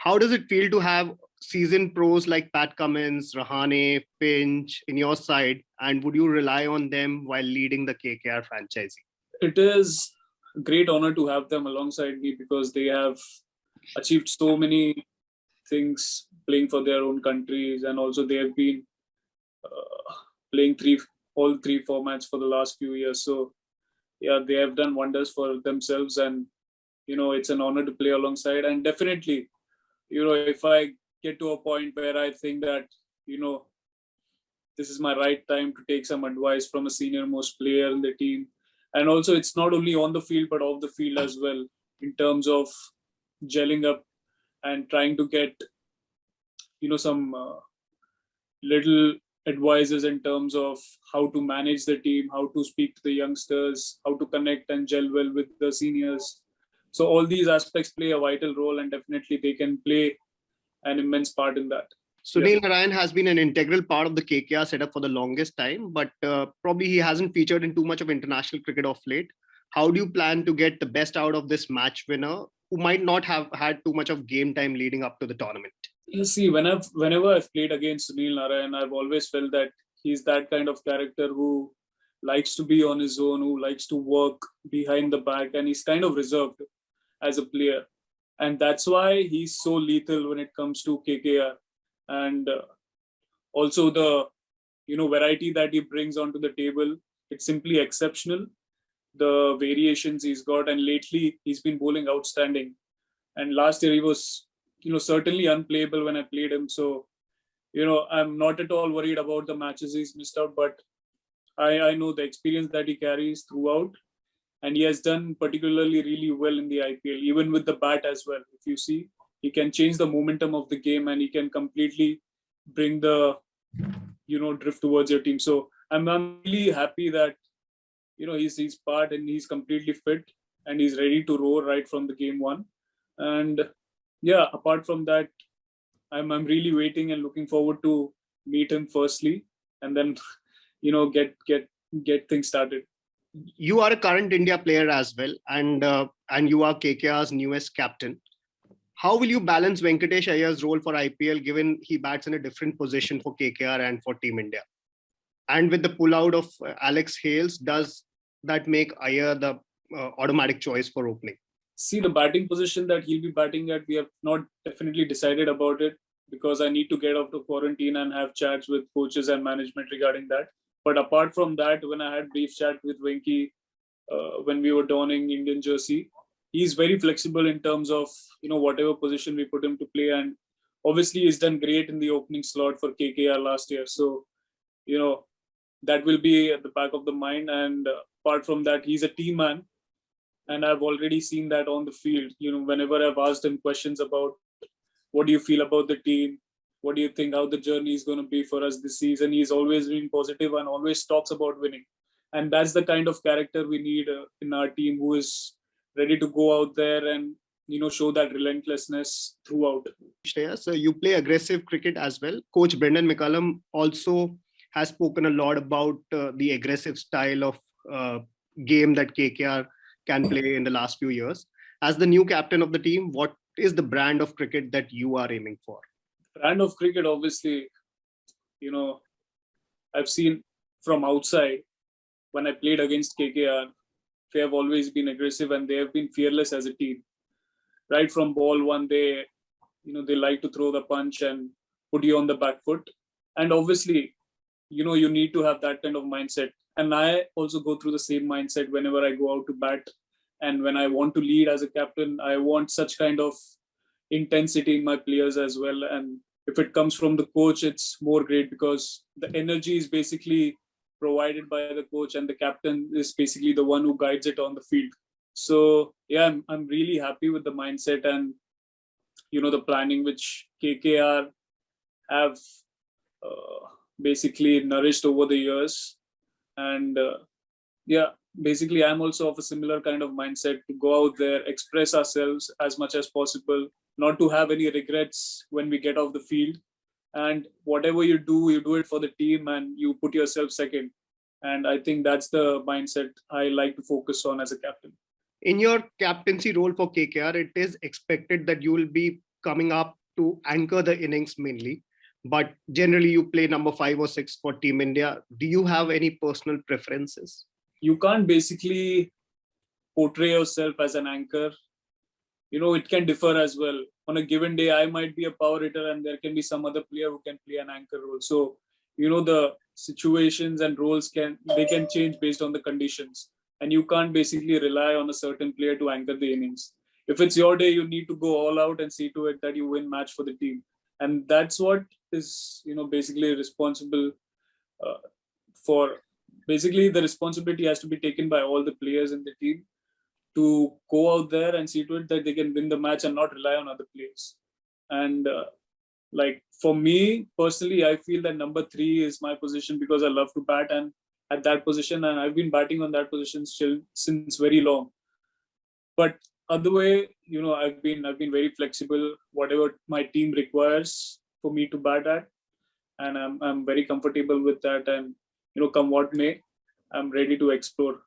How does it feel to have seasoned pros like Pat Cummins, Rahane, Finch in your side? And would you rely on them while leading the KKR franchise? It is a great honor to have them alongside me because they have achieved so many things playing for their own countries, and also they have been playing all three formats for the last few years. So yeah, they have done wonders for themselves, and it's an honor to play alongside. And definitely, if I get to a point where I think that this is my right time to take some advice from a senior most player in the team, and also it's not only on the field but off the field as well, in terms of gelling up and trying to get some little advices in terms of how to manage the team, how to speak to the youngsters, how to connect and gel well with the seniors. So all these aspects play a vital role, and definitely they can play an immense part in that. Sunil Narine has been an integral part of the KKR setup for the longest time, but probably he hasn't featured in too much of international cricket of late. How do you plan to get the best out of this match winner who might not have had too much of game time leading up to the tournament? You see, whenever I've played against Sunil Narine, I've always felt that he's that kind of character who likes to be on his own, who likes to work behind the back, and he's kind of reserved as a player. And that's why he's so lethal when it comes to KKR. And also the variety that he brings onto the table, it's simply exceptional. The variations he's got, and lately he's been bowling outstanding. And last year he was certainly unplayable when I played him. So I'm not at all worried about the matches he's missed out, but I know the experience that he carries throughout, and he has done particularly really well in the IPL, even with the bat as well. If you see, he can change the momentum of the game, and he can completely bring the drift towards your team. So I'm really happy that he's part, and he's completely fit, and he's ready to roar right from the game one. And yeah, apart from that, I'm really waiting and looking forward to meet him firstly, and then get things started. You are a current India player as well, and you are KKR's newest captain. How will you balance Venkatesh Iyer's role for IPL, given he bats in a different position for KKR and for Team India? And with the pullout of Alex Hales, does that make Iyer the automatic choice for opening? See, the batting position that he'll be batting at, we have not definitely decided about it, because I need to get off the quarantine and have chats with coaches and management regarding that. But apart from that, when I had brief chat with Venki, when we were donning Indian jersey, he's very flexible in terms of whatever position we put him to play. And obviously he's done great in the opening slot for KKR last year. So that will be at the back of the mind. And apart from that, he's a team man, and I've already seen that on the field. Whenever I've asked him questions about what do you feel about the team, what do you think how the journey is going to be for us this season, he's always been positive and always talks about winning. And that's the kind of character we need in our team, who is ready to go out there and show that relentlessness throughout. Shreyas, so you play aggressive cricket as well. Coach Brendan McCullum also has spoken a lot about the aggressive style of game that KKR can play in the last few years. As the new captain of the team, what is the brand of cricket that you are aiming for? Brand of cricket, obviously, I've seen from outside when I played against KKR, they have always been aggressive, and they have been fearless as a team. Right from ball one, they like to throw the punch and put you on the back foot. And obviously, you need to have that kind of mindset. And I also go through the same mindset whenever I go out to bat. And when I want to lead as a captain, I want such kind of intensity in my players as well. And if it comes from the coach, it's more great, because the energy is basically provided by the coach, and the captain is basically the one who guides it on the field. So yeah, I'm really happy with the mindset and the planning which KKR have basically nourished over the years. And basically I'm also of a similar kind of mindset, to go out there, express ourselves as much as possible, not to have any regrets when we get off the field. And whatever you do it for the team, and you put yourself second. And I think that's the mindset I like to focus on as a captain. In your captaincy role for KKR, it is expected that you will be coming up to anchor the innings mainly, but generally you play number 5 or 6 for Team India. Do you have any personal preferences? You can't basically portray yourself as an anchor. It can differ as well. On a given day, I might be a power hitter and there can be some other player who can play an anchor role. So, the situations and roles can change based on the conditions. And you can't basically rely on a certain player to anchor the innings. If it's your day, you need to go all out and see to it that you win match for the team. And that's what is, basically responsible for. Basically, the responsibility has to be taken by all the players in the team to go out there and see to it that they can win the match and not rely on other players. And for me personally, I feel that number 3 is my position because I love to bat and at that position, and I've been batting on that position still since very long. But other way, I've been very flexible. Whatever my team requires for me to bat at, and I'm very comfortable with that. And come what may, I'm ready to explore